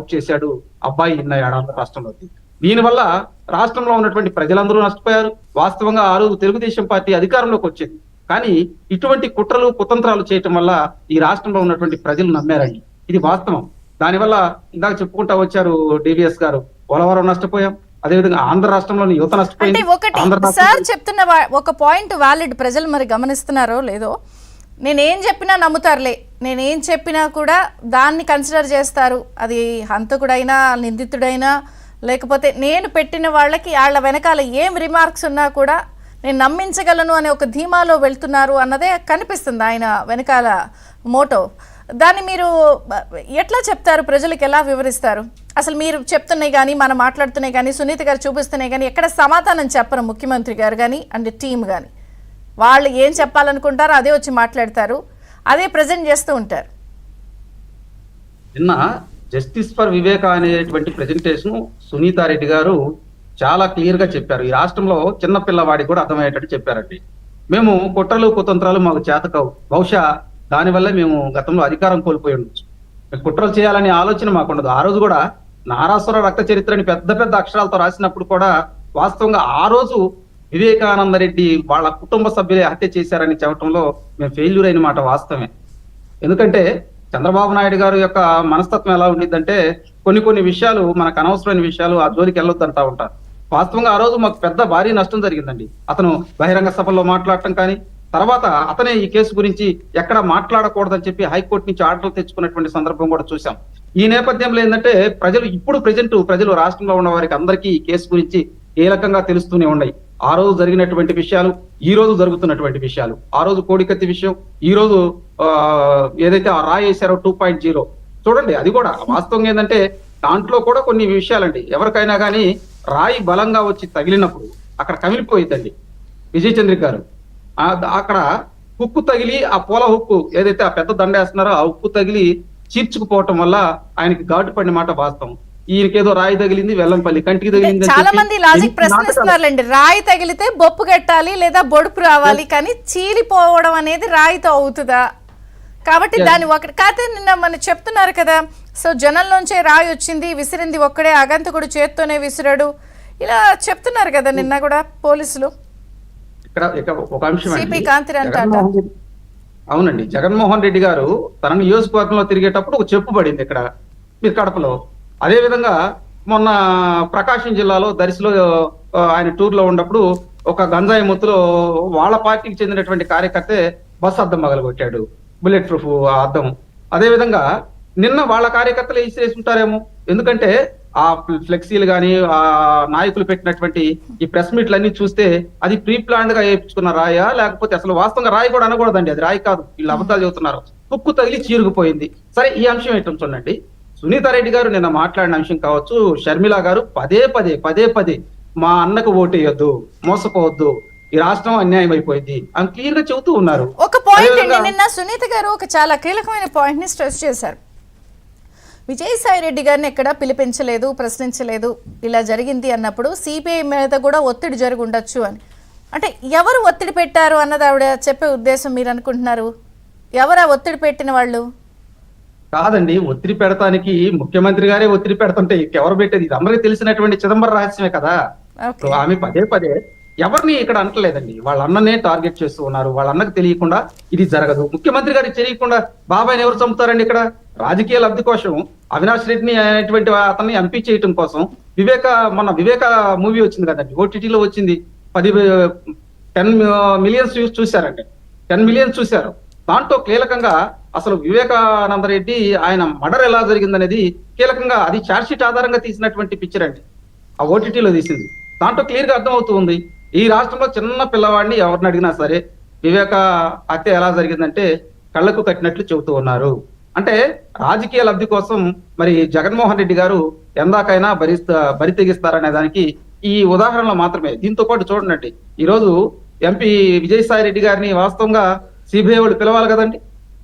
Out చేశాడు అబ్బాయి ఇన్నయ్యాడు ఆంధ్ర రాష్ట్రంలోకి. దీనివల్ల రాష్ట్రంలో ఉన్నటువంటి ప్రజలందరూ నష్టపోయారు. వాస్తవంగా ఆ రోజు తెలుగుదేశం పార్టీ అధికారంలోకి వచ్చింది. కానీ ఇటువంటి కుట్రలు కుతంత్రాలు చేయటం వల్ల ఈ రాష్ట్రంలో ఉన్నటువంటి ప్రజలు నమ్మారండి. ఇది వాస్తవం. దానివల్ల ఇందాక చెప్పుకుంటా వచ్చారు డివిఎస్ గారు, పోలవరం నష్టపోయాం, అదేవిధంగా ఆంధ్ర రాష్ట్రంలోని యువత అంటే నష్టపోయింది. ఒకటి సార్ చెప్తున్న ఒక పాయింట్ వ్యాలిడ్, ప్రజలు మరి గమనిస్తున్నారో లేదో, నేనేం చెప్పినా నమ్ముతారులే, నేనేం చెప్పినా కూడా దాన్ని కన్సిడర్ చేస్తారు. అది హంతకుడైనా నిందితుడైనా లేకపోతే నేను పెట్టిన వాళ్ళకి వాళ్ళ వెనకాల ఏం రిమార్క్స్ ఉన్నా కూడా నేను నమ్మించగలను అనే ఒక ధీమాలో వెళ్తున్నారు అన్నదే కనిపిస్తుంది ఆయన వెనకాల మోటో. దాన్ని మీరు ఎట్లా చెప్తారు, ప్రజలకు ఎలా వివరిస్తారు? అసలు మీరు చెప్తున్నాయి కానీ మనం మాట్లాడుతున్నాయి కానీ సునీత గారు చూపిస్తున్నాయి కానీ ఎక్కడ సమాధానం చెప్పరు ముఖ్యమంత్రి గారు కానీ అండ్ టీం కానీ. వాళ్ళు ఏం చెప్పాలనుకుంటారో అదే వచ్చి మాట్లాడతారు, అదే ప్రజెంట్ చేస్తూ ఉంటారు. నిన్న జస్టిస్ ఫర్ వివేక అనేటువంటి ప్రెజెంటేషన్ సునీతారెడ్డి గారు చాలా క్లియర్ గా చెప్పారు. ఈ రాష్ట్రంలో చిన్న పిల్లవాడికి కూడా అర్థమయ్యేటట్టు చెప్పారండి. మేము కుట్రలు కుతంత్రాలు మాకు చేతకావు, బహుశా దానివల్ల మేము గతంలో అధికారం కోల్పోయి ఉండొచ్చు. కుట్రలు చేయాలనే ఆలోచన మాకుండదు. ఆ రోజు కూడా నారాసుర రక్త చరిత్రని పెద్ద పెద్ద అక్షరాలతో రాసినప్పుడు కూడా వాస్తవంగా ఆ రోజు వివేకానంద రెడ్డి వాళ్ళ కుటుంబ సభ్యులే హత్య చేశారని చెప్పడంలో మేము ఫెయిల్యూర్ అయిన మాట వాస్తవమే. ఎందుకంటే చంద్రబాబు నాయుడు గారి యొక్క మనస్తత్వం ఎలా ఉండిద్దంటే కొన్ని విషయాలు మనకు అనవసరమైన విషయాలు ఆ జోలికి వెళ్ళొద్దంటా ఉంటారు. వాస్తవంగా ఆ రోజు మాకు పెద్ద భారీ నష్టం జరిగిందండి. అతను బహిరంగ సభల్లో మాట్లాడటం కానీ, తర్వాత అతనే ఈ కేసు గురించి ఎక్కడ మాట్లాడకూడదని చెప్పి హైకోర్టు నుంచి ఆర్డర్లు తెచ్చుకున్నటువంటి సందర్భం కూడా చూసాం. ఈ నేపథ్యంలో ఏంటంటే ప్రజలు రాష్ట్రంలో ఉన్న వారికి అందరికీ ఈ కేసు గురించి కీలకంగా తెలుస్తూనే ఉన్నాయి. ఆ రోజు జరిగినటువంటి విషయాలు, ఈ రోజు జరుగుతున్నటువంటి విషయాలు, ఆ రోజు కోడికత్తి విషయం, ఈ రోజు ఏదైతే ఆ రాయి వేశారో 2.0 చూడండి. అది కూడా వాస్తవంగా ఏంటంటే దాంట్లో కూడా కొన్ని విషయాలండి. ఎవరికైనా కానీ రాయి బలంగా వచ్చి తగిలినప్పుడు అక్కడ కమిలిపోయిద్దండి. విజయ్ చంద్రిక్ గారు అక్కడ హుక్కు తగిలి, ఆ పూల హుక్కు ఏదైతే ఆ పెద్ద దండ వేస్తున్నారో ఆ హుక్కు తగిలి చీర్చుకుపోవటం వల్ల ఆయనకి ఘాటు పడిన మాట వాస్తవం. ఈయనకేదో రాయి తగిలింది, వెల్లంపల్లి కంటికి తగిలింది. చాలా మంది లాజిక్ ప్రశ్నిస్తున్నారులేండి, రాయి తగిలితే బొప్పు కట్టాలి లేదా బొడుపు రావాలి, కానీ చీలిపోవడం అనేది రాయితో అవుతుందా? కాబట్టి దాన్ని ఒకటి కాకపోతే నిన్న మనం చెప్తున్నారు కదా, సో జనంలోంచే రాయి వచ్చింది, విసిరింది ఒక్కడే, అగంతకుడు చేత్తోనే విసిరాడు, ఇలా చెప్తున్నారు కదా నిన్న కూడా పోలీసులు. ఇక్కడ ఒక అంశం సిపి కాంతిరాన్ టాటా. అవునండి, జగన్మోహన్ రెడ్డి గారు తన నియోజకవర్గంలో తిరిగేటప్పుడు ఒక చెప్పు పడింది ఇక్కడ మీరు కడపలో. అదే విధంగా మొన్న ప్రకాశం జిల్లాలో దర్శిలో ఆయన టూర్ లో ఉన్నప్పుడు ఒక గంజాయి ముత్తులో వాళ్ళ పార్టీకి చెందినటువంటి కార్యకర్తే బస్ అద్దం పగలగొట్టాడు, బుల్లెట్ ప్రూఫ్ అద్దం. అదే విధంగా నిన్న వాళ్ళ కార్యకర్తలు వేసి ఉంటారేమో, ఎందుకంటే ఆ ఫ్లెక్సీలు కానీ ఆ నాయకులు పెట్టినటువంటి ఈ ప్రెస్ మీట్లు అన్ని చూస్తే అది ప్రీ ప్లాన్డ్ గా వేయించుకున్న రాయా, లేకపోతే అసలు వాస్తవంగా రాయి కూడా అనకూడదండి, అది రాయి కాదు, వీళ్ళు అబద్ధాలు చెబుతున్నారు. తుక్కు తగిలి చీరుకుపోయింది. సరే, ఈ అంశం ఏంటో చూడండి. సునీతారెడ్డి గారు నిన్న మాట్లాడిన అంశం కావచ్చు, షర్మిల గారు పదే పదే మా అన్నకు ఓటేయొద్దు, మోసపోవద్దు, ఈ రాష్ట్రం అన్యాయం అయిపోయింది అని క్లియర్ గా చెబుతూ ఉన్నారు. ఒక పాయింట్ అండి, నిన్న సునీత గారు ఒక చాలా కీలకమైన పాయింట్ ని స్ట్రెస్ చేశారు. విజయసాయి రెడ్డి గారిని ఎక్కడా పిలిపించలేదు, ప్రశ్నించలేదు, ఇలా జరిగింది అన్నప్పుడు సిబిఐ మీద కూడా ఒత్తిడి జరిగి ఉండొచ్చు అని. అంటే ఎవరు ఒత్తిడి పెట్టారు అన్నది ఆవిడ చెప్పే ఉద్దేశం మీరు అనుకుంటున్నారు? ఎవరు ఆ ఒత్తిడి పెట్టిన వాళ్ళు? కాదండి, ఒత్తిడి పెడతానికి ముఖ్యమంత్రి గారే ఒత్తిడి పెడుతుంటే ఎవరు పెట్టేది? ఇది అందరికీ తెలిసినటువంటి చిదంబరం రహస్యమే కదా. ఆమె పదే ఎవరిని ఇక్కడ అంటలేదండి, వాళ్ళ అన్ననే టార్గెట్ చేస్తూ ఉన్నారు. వాళ్ళ అన్నకు తెలియకుండా ఇది జరగదు. ముఖ్యమంత్రి గారికి తెలియకుండా బాబాయ్ని ఎవరు చంపుతారండి? ఇక్కడ రాజకీయ లబ్ధి కోసం అవినాష్ రెడ్డిని అనేటువంటి అతన్ని ఎంపీ చేయటం కోసం మొన్న వివేక మూవీ వచ్చింది కదండి, ఓటీటీలో వచ్చింది. 10 మిలియన్స్ చూశారండి, 10 మిలియన్స్ చూశారు. దాంట్లో కీలకంగా అసలు వివేకానంద రెడ్డి ఆయన మర్డర్ ఎలా జరిగిందనేది కీలకంగా అది ఛార్జ్ షీట్ ఆధారంగా తీసినటువంటి పిక్చర్ అండి, ఆ ఓటీటీలో తీసింది. దాంట్లో క్లియర్ గా అర్థమవుతుంది. ఈ రాష్ట్రంలో చిన్న పిల్లవాడిని ఎవరిని అడిగినా సరే వివేక హత్య ఎలా జరిగిందంటే కళ్ళకు కట్టినట్లు చెబుతూ ఉన్నారు. అంటే రాజకీయ లబ్ధి కోసం మరి జగన్మోహన్ రెడ్డి గారు ఎందాకైనా బరి తెగిస్తారనే దానికి ఈ ఉదాహరణలో మాత్రమే. దీంతో పాటు చూడండి, ఈ రోజు ఎంపీ విజయసాయి రెడ్డి గారిని వాస్తవంగా సిబిఐ వాళ్ళు పిలవాలి కదండి.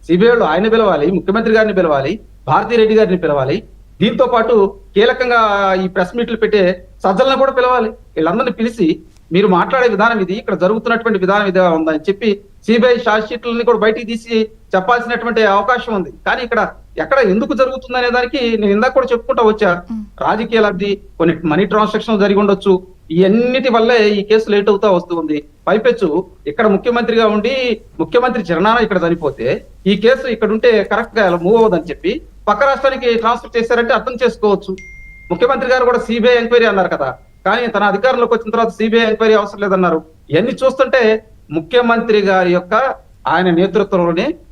సిబిఐ వాళ్ళు ఆయన పిలవాలి, ముఖ్యమంత్రి గారిని పిలవాలి, భారతీ రెడ్డి గారిని పిలవాలి. దీంతో పాటు కీలకంగా ఈ ప్రెస్ మీట్లు పెట్టే సజ్జలను కూడా పిలవాలి. వీళ్ళందరినీ పిలిచి మీరు మాట్లాడే విధానం ఇది, ఇక్కడ జరుగుతున్నటువంటి విధానం ఇదే ఉందని చెప్పి సిబిఐ ఛార్జ్ షీట్లని కూడా బయటికి తీసి చెప్పాల్సినటువంటి అవకాశం ఉంది. కానీ ఇక్కడ ఎక్కడ ఎందుకు జరుగుతుంది అనే దానికి నేను ఇందాక కూడా చెప్పుకుంటా వచ్చా. రాజకీయ లబ్ధి, కొన్ని మనీ ట్రాన్సాక్షన్ జరిగి ఉండొచ్చు. ఇవన్నిటి వల్లే ఈ కేసు లేట్ అవుతా వస్తుంది. పైపెచ్చు ఇక్కడ ముఖ్యమంత్రిగా ఉండి ముఖ్యమంత్రి చిరణాన ఇక్కడ చనిపోతే ఈ కేసు ఇక్కడ ఉంటే కరెక్ట్ గా మూవ్ అవ్వదని చెప్పి పక్క రాష్ట్రానికి ట్రాన్స్ఫర్ చేశారంటే అర్థం చేసుకోవచ్చు. ముఖ్యమంత్రి గారు కూడా సిబిఐ ఎంక్వైరీ అన్నారు కదా, కానీ తన అధికారంలోకి వచ్చిన తర్వాత సిబిఐ ఎంక్వైరీ అవసరం లేదన్నారు. ఇవన్నీ చూస్తుంటే ముఖ్యమంత్రి గారి యొక్క ఆయన నేతృత్వంలోనే